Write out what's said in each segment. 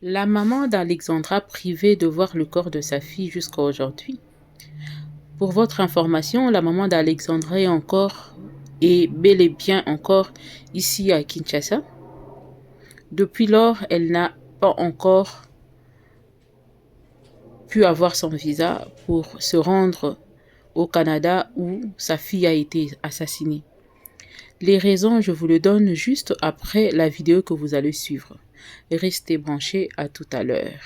La maman d'Alexandra privée de voir le corps de sa fille jusqu'à aujourd'hui. Pour votre information, la maman d'Alexandra est bel et bien encore ici à Kinshasa. Depuis lors, elle n'a pas encore pu avoir son visa pour se rendre au Canada où sa fille a été assassinée. Les raisons, je vous le donne juste après la vidéo que vous allez suivre. Restez branchés, à tout à l'heure.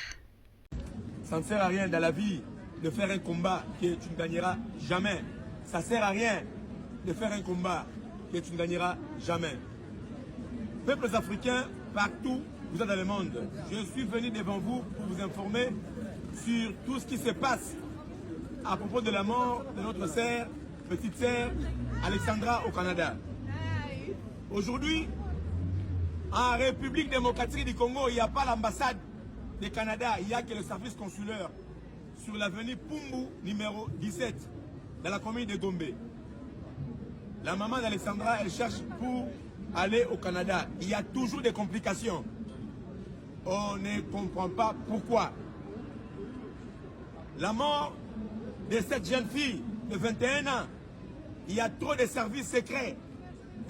Ça ne sert à rien dans la vie de faire un combat que tu ne gagneras jamais. Ça ne sert à rien de faire un combat que tu ne gagneras jamais. Peuples africains, partout, vous êtes dans le monde. Je suis venu devant vous pour vous informer sur tout ce qui se passe à propos de la mort de notre sœur, petite sœur, Alexandra au Canada. Aujourd'hui, en République démocratique du Congo, il n'y a pas l'ambassade du Canada, il n'y a que le service consulaire sur l'avenue Pumbu numéro 17 dans la commune de Gombe. La maman d'Alexandra, elle cherche pour aller au Canada. Il y a toujours des complications. On ne comprend pas pourquoi. La mort de cette jeune fille de 21 ans, il y a trop de services secrets.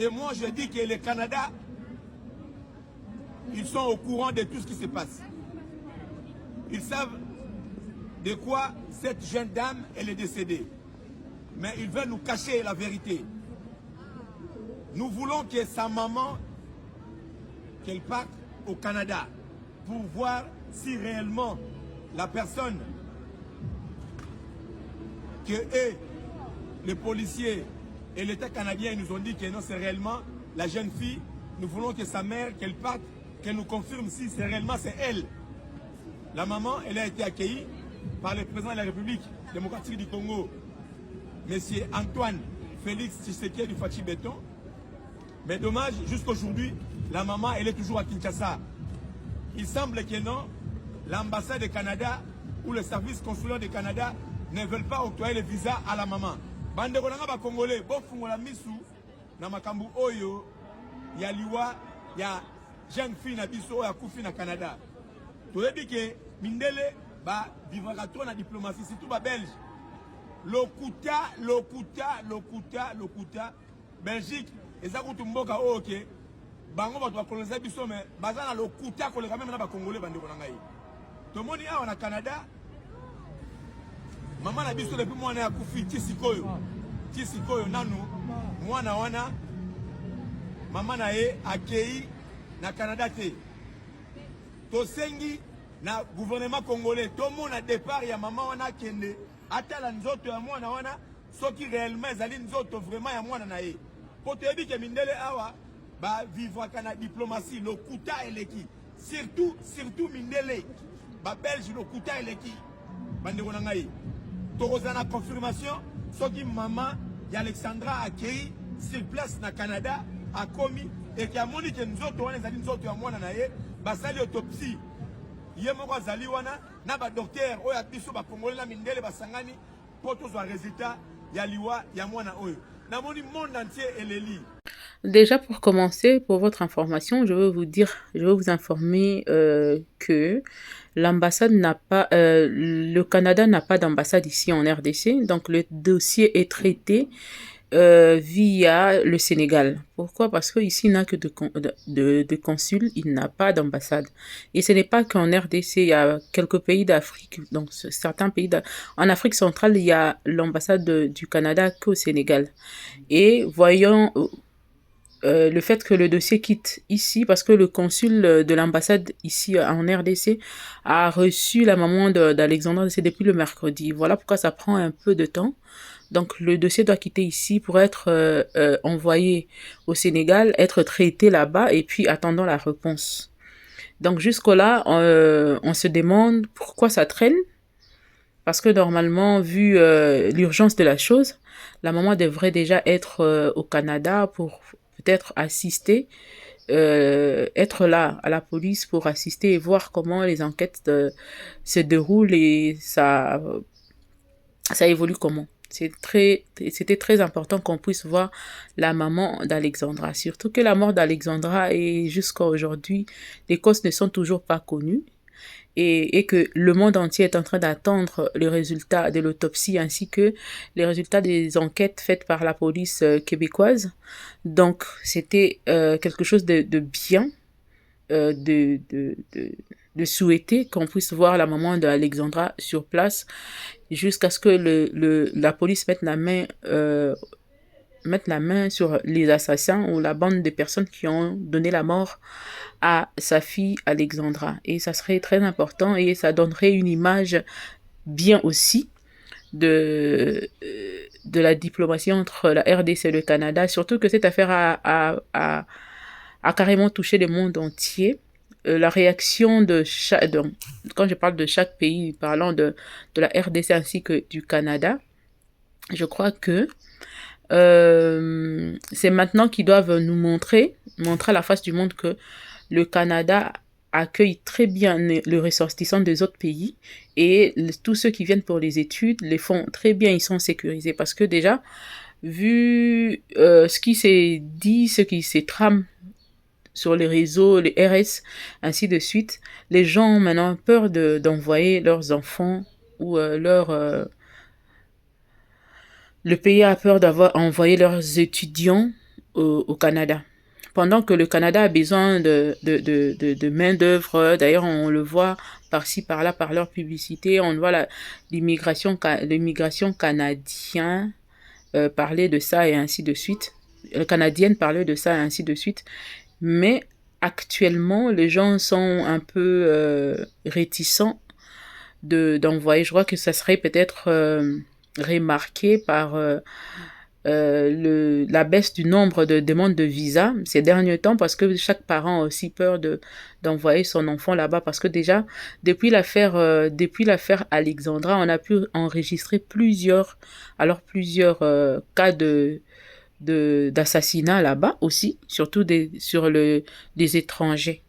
Et moi, je dis que le Canada, ils sont au courant de tout ce qui se passe. Ils savent de quoi cette jeune dame elle est décédée. Mais ils veulent nous cacher la vérité. Nous voulons que sa maman, qu'elle parte au Canada pour voir si réellement la personne que eux, les policiers et l'État canadien nous ont dit que non, c'est réellement la jeune fille. Nous voulons que sa mère, qu'elle parte, qu'elle nous confirme si c'est réellement c'est elle. La maman, elle a été accueillie par le président de la République démocratique du Congo, M. Antoine Félix Tshisekedi du Fachi Béton. Mais dommage, jusqu'aujourd'hui, la maman, elle est toujours à Kinshasa. Il semble que non, l'ambassade du Canada ou le service consulaire du Canada ne veulent pas octroyer le visa à la maman. Bande kolanga ba Congolais, bo fungola misu na makambu oyo ya liwa ya jeune fille na biso ya kufi na Canada. Toyebi ke mindele ba vivra trop na diplomatie, surtout ba Belge. Lokuta Belgique eza kutumboka oke bango ba koloniser biso mais baza na lokuta koleka même na ba Congolais bande kolanga yi. Tomoni awa na Canada maman na biso depuis mwana ya kufi tisikoyo nanu mwana wana maman na ye akei na Canada te. Tosengi na gouvernement congolais tomona départ ya maman wana kende atala nzoto ya mwana wana soki réellement ezali nzoto vraiment ya mwana na ye. Po toyebi ke mindele awa ba vivre kana diplomatie lokuta eleki surtout mindele ba Belge lokuta eleki bandeko na ngai. Torozana confirmation soki maman d'Alexandra accueilli sur place na Canada a commis et qui a moni que nzoto wana ezali nzoto ya mwana na ye basali autopsie ye moko azali wana na ba docteur oyo biso ba Congolais na mindele basangani po tozwa résultat ya liwa ya mwana oyo na moni monde entier eleli. Déjà pour commencer, pour votre information, je veux vous informer que l'ambassade n'a pas, le Canada n'a pas d'ambassade ici en RDC, donc le dossier est traité via le Sénégal. Pourquoi? Parce qu'ici, il n'a que de consuls, il n'a pas d'ambassade. Et ce n'est pas qu'en RDC, il y a quelques pays d'Afrique, donc certains pays en Afrique centrale, il y a l'ambassade du Canada qu'au Sénégal. Et voyons le fait que le dossier quitte ici, parce que le consul de l'ambassade ici en RDC a reçu la maman d'Alexandra, c'est depuis le mercredi. Voilà pourquoi ça prend un peu de temps. Donc le dossier doit quitter ici pour être envoyé au Sénégal, être traité là-bas et puis attendant la réponse. Donc jusque-là, on se demande pourquoi ça traîne. Parce que normalement, vu l'urgence de la chose, la maman devrait déjà être au Canada pour peut-être assister, être là à la police pour assister et voir comment les enquêtes se déroulent et ça évolue comment. C'était très important qu'on puisse voir la maman d'Alexandra. Surtout que la mort d'Alexandra et jusqu'à aujourd'hui, les causes ne sont toujours pas connues. et que le monde entier est en train d'attendre les résultats de l'autopsie ainsi que les résultats des enquêtes faites par la police québécoise. Donc, c'était quelque chose de bien, euh, de, de, de, de souhaiter qu'on puisse voir la maman d'Alexandra sur place jusqu'à ce que la police mette la main sur les assassins ou la bande de personnes qui ont donné la mort à sa fille Alexandra. Et ça serait très important et ça donnerait une image bien aussi de la diplomatie entre la RDC et le Canada, surtout que cette affaire a carrément touché le monde entier. La réaction quand je parle de chaque pays, parlant de la RDC ainsi que du Canada, je crois que c'est maintenant qu'ils doivent nous montrer à la face du monde que le Canada accueille très bien les ressortissants des autres pays et tous ceux qui viennent pour les études les font très bien, ils sont sécurisés parce que déjà, vu ce qui s'est dit, ce qui s'est tramé sur les réseaux, les RS, ainsi de suite, les gens ont maintenant peur d'envoyer leurs enfants ou le pays a peur d'avoir envoyé leurs étudiants au Canada. Pendant que le Canada a besoin de main-d'œuvre, d'ailleurs, on le voit par-ci, par-là, par leur publicité, on voit l'immigration canadienne parler de ça et ainsi de suite. Canadienne parler de ça et ainsi de suite. Mais actuellement, les gens sont un peu réticents d'envoyer. Je crois que ça serait peut-être remarqué par la baisse du nombre de demandes de visa ces derniers temps parce que chaque parent a aussi peur d'envoyer son enfant là-bas parce que déjà, depuis l'affaire Alexandra, on a pu enregistrer plusieurs cas d'assassinat là-bas aussi, surtout des étrangers.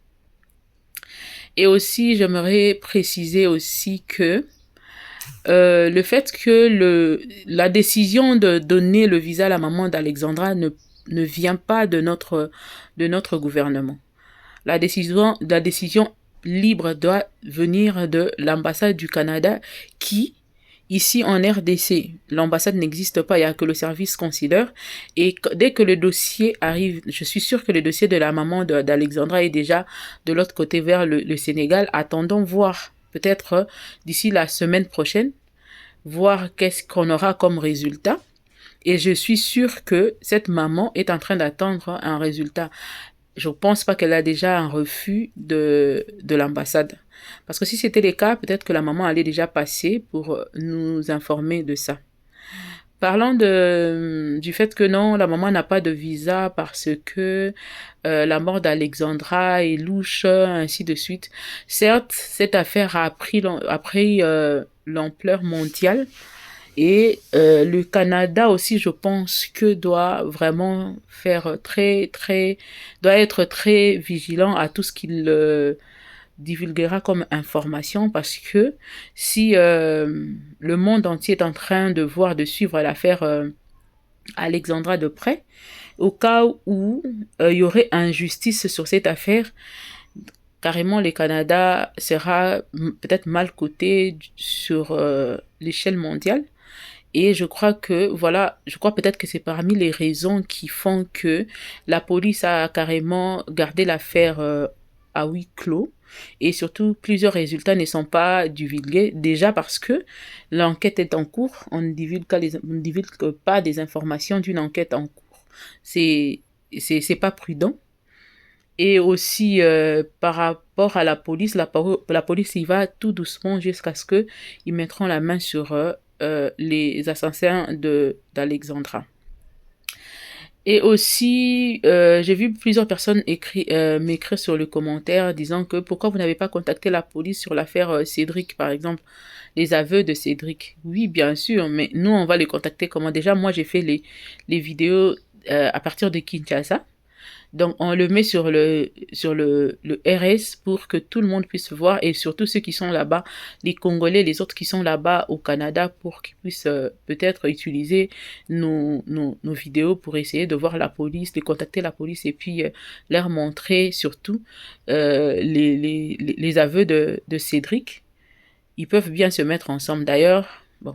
Et aussi, j'aimerais préciser aussi que le fait que la décision de donner le visa à la maman d'Alexandra ne vient pas de notre gouvernement. La décision libre doit venir de l'ambassade du Canada qui, ici en RDC, l'ambassade n'existe pas, il n'y a que le service consulaire. Et dès que le dossier arrive, je suis sûre que le dossier de la maman d'Alexandra est déjà de l'autre côté vers le Sénégal. Attendons voir, peut-être d'ici la semaine prochaine, voir qu'est-ce qu'on aura comme résultat. Et je suis sûre que cette maman est en train d'attendre un résultat. Je ne pense pas qu'elle a déjà un refus de l'ambassade. Parce que si c'était le cas, peut-être que la maman allait déjà passer pour nous informer de ça. Parlant du fait que non, la maman n'a pas de visa parce que la mort d'Alexandra est louche, ainsi de suite. Certes, cette affaire a pris l'ampleur mondiale et le Canada aussi, je pense que doit vraiment doit être très vigilant à tout ce qu'il divulguera comme information parce que si le monde entier est en train de suivre l'affaire Alexandra de près, au cas où il y aurait injustice sur cette affaire, carrément le Canada sera peut-être mal coté sur l'échelle mondiale. Et je crois peut-être que c'est parmi les raisons qui font que la police a carrément gardé l'affaire à huis clos. Et surtout, plusieurs résultats ne sont pas divulgués, déjà parce que l'enquête est en cours. On ne divulgue pas des informations d'une enquête en cours. C'est pas prudent. Et aussi, par rapport à la police, la police y va tout doucement jusqu'à ce qu'ils mettront la main sur les assassins d'Alexandra. Et aussi, j'ai vu plusieurs personnes m'écrire sur le commentaire disant que pourquoi vous n'avez pas contacté la police sur l'affaire Cédric, par exemple, les aveux de Cédric. Oui, bien sûr, mais nous, on va les contacter comment? Déjà, moi, j'ai fait les vidéos à partir de Kinshasa. Donc, on le met sur le RS pour que tout le monde puisse voir et surtout ceux qui sont là-bas, les Congolais, les autres qui sont là-bas au Canada pour qu'ils puissent peut-être utiliser nos vidéos pour essayer de voir la police, de contacter la police et puis leur montrer surtout les aveux de Cédric. Ils peuvent bien se mettre ensemble. D'ailleurs, bon,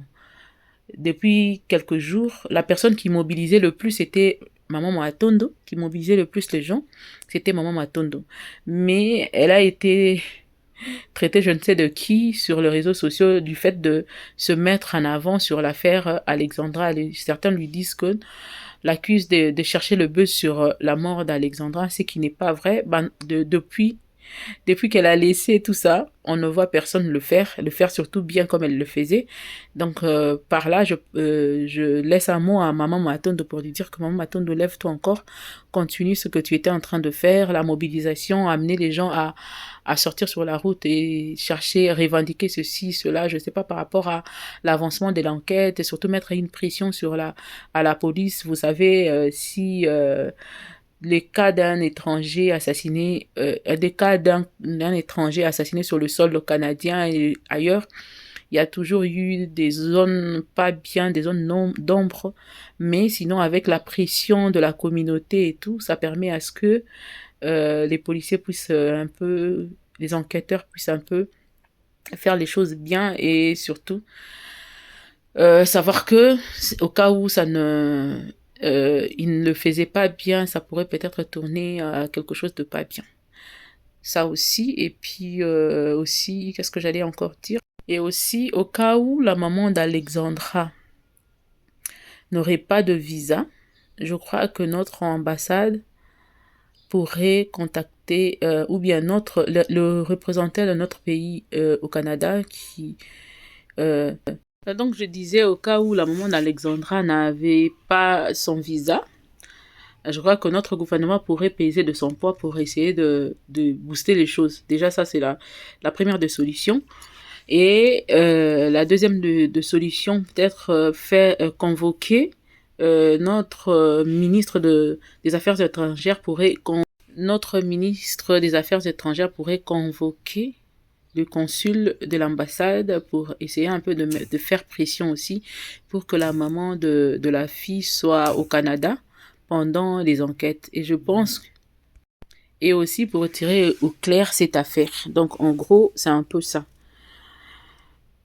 depuis quelques jours, la personne qui mobilisait le plus était Maman Matondo, qui mobilisait le plus les gens, c'était Maman Matondo. Mais elle a été traitée, je ne sais de qui, sur les réseaux sociaux, du fait de se mettre en avant sur l'affaire Alexandra. Certains lui disent que l'accuse de chercher le buzz sur la mort d'Alexandra, ce qui n'est pas vrai. Ben, depuis qu'elle a laissé tout ça, on ne voit personne le faire surtout bien comme elle le faisait. Donc par là, je laisse un mot à Maman Matondo pour lui dire que Maman Matondo, lève-toi encore, continue ce que tu étais en train de faire, la mobilisation, amener les gens à sortir sur la route et chercher, revendiquer ceci, cela, je ne sais pas, par rapport à l'avancement de l'enquête et surtout mettre une pression à la police. Vous savez, si les cas d'un étranger assassiné, des cas d'un étranger assassiné sur le sol canadien et ailleurs, il y a toujours eu des zones pas bien, des zones d'ombre, mais sinon avec la pression de la communauté et tout, ça permet à ce que les policiers puissent un peu, les enquêteurs puissent un peu faire les choses bien et surtout savoir que au cas où il ne le faisait pas bien, ça pourrait peut-être tourner à quelque chose de pas bien. Ça aussi, et puis aussi, qu'est-ce que j'allais encore dire? Et aussi, au cas où la maman d'Alexandra n'aurait pas de visa, je crois que notre ambassade pourrait contacter, ou bien le représentant de notre pays au Canada qui... donc je disais au cas où la maman d'Alexandra n'avait pas son visa, je crois que notre gouvernement pourrait peser de son poids pour essayer de booster les choses. Déjà, ça, c'est la première des solutions. Et la deuxième de solution, peut-être convoquer notre ministre des Affaires étrangères notre ministre des Affaires étrangères pourrait convoquer le consul de l'ambassade pour essayer un peu de faire pression aussi pour que la maman de la fille soit au Canada pendant les enquêtes. Et je pense, et aussi pour tirer au clair cette affaire. Donc en gros, c'est un peu ça.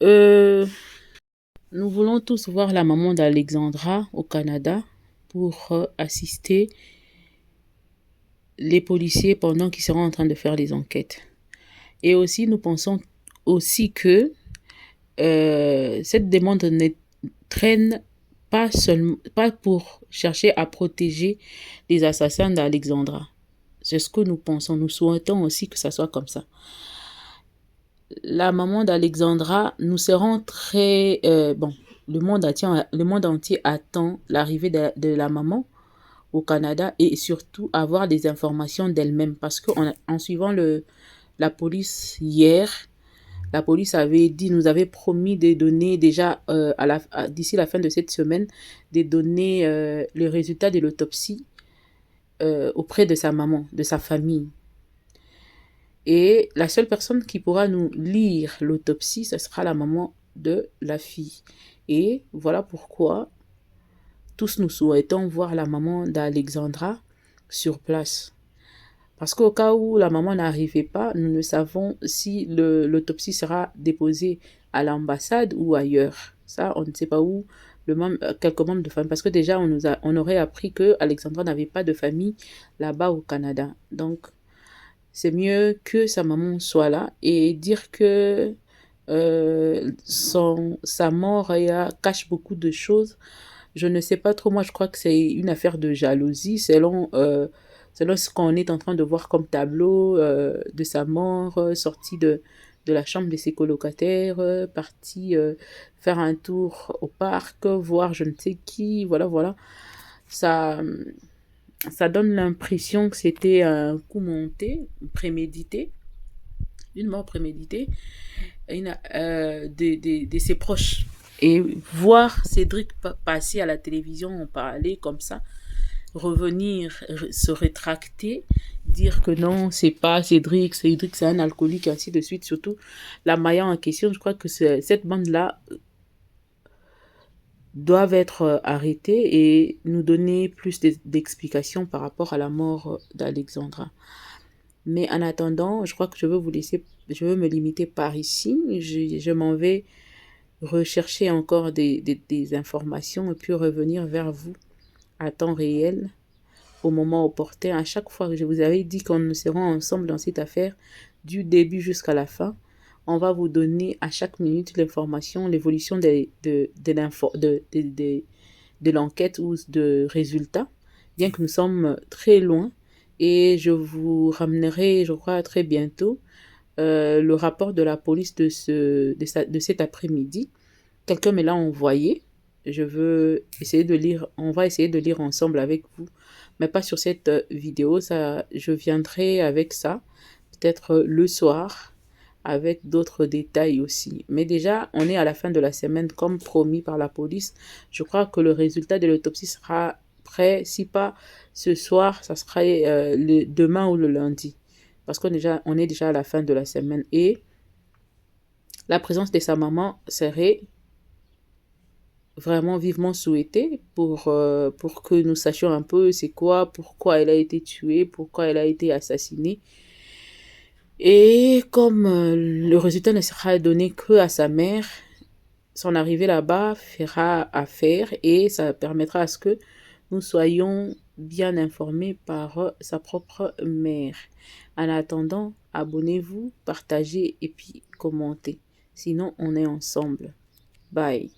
Nous voulons tous voir la maman d'Alexandra au Canada pour assister les policiers pendant qu'ils seront en train de faire les enquêtes. Et aussi, nous pensons aussi que cette demande ne traîne pas pour chercher à protéger les assassins d'Alexandra. C'est ce que nous pensons. Nous souhaitons aussi que ça soit comme ça. La maman d'Alexandra, nous serons très... le monde entier attend l'arrivée de la maman au Canada et surtout avoir des informations d'elle-même. Parce qu'en suivant la police hier, la police nous avait promis de donner déjà d'ici la fin de cette semaine, de donner le résultat de l'autopsie auprès de sa maman, de sa famille. Et la seule personne qui pourra nous lire l'autopsie, ce sera la maman de la fille. Et voilà pourquoi tous nous souhaitons voir la maman d'Alexandra sur place. Parce qu'au cas où la maman n'arrivait pas, nous ne savons si l'autopsie sera déposée à l'ambassade ou ailleurs. Ça, on ne sait pas où. Quelques membres de famille. Parce que déjà, on aurait appris que Alexandra n'avait pas de famille là-bas au Canada. Donc, c'est mieux que sa maman soit là et dire que sa mort cache beaucoup de choses. Je ne sais pas trop. Moi, je crois que c'est une affaire de jalousie selon ce qu'on est en train de voir comme tableau de sa mort, sortie de la chambre de ses colocataires, partie faire un tour au parc, voir je ne sais qui, voilà. Ça donne l'impression que c'était un coup monté, prémédité, une mort préméditée de ses proches. Et voir Cédric passer à la télévision en parler comme ça, revenir, se rétracter, dire que non, c'est pas Cédric c'est un alcoolique, et ainsi de suite. Surtout la Maya en question, je crois que cette bande-là doivent être arrêtés et nous donner plus d'explications par rapport à la mort d'Alexandra. Mais en attendant, je crois que je veux me limiter par ici. Je m'en vais rechercher encore des informations et puis revenir vers vous à temps réel, au moment opportun. À chaque fois que je vous avais dit qu'on nous serons ensemble dans cette affaire, du début jusqu'à la fin, on va vous donner à chaque minute l'information, l'évolution de l'enquête ou de résultats, bien que nous sommes très loin. Et je vous ramènerai, je crois, très bientôt le rapport de la police de cet après-midi. Quelqu'un me l'a envoyé. Je veux essayer de lire, on va essayer de lire ensemble avec vous, mais pas sur cette vidéo. Ça, je viendrai avec ça, peut-être le soir, avec d'autres détails aussi. Mais déjà, on est à la fin de la semaine, comme promis par la police. Je crois que le résultat de l'autopsie sera prêt. Si pas ce soir, ça sera demain ou le lundi. Parce on est déjà à la fin de la semaine. Et la présence de sa maman serait vraiment vivement souhaitée pour que nous sachions un peu c'est quoi, pourquoi elle a été tuée, pourquoi elle a été assassinée. Et comme le résultat ne sera donné que à sa mère, son arrivée là-bas fera affaire et ça permettra à ce que nous soyons bien informés par sa propre mère. En attendant, abonnez-vous, partagez et puis commentez. Sinon, on est ensemble. Bye.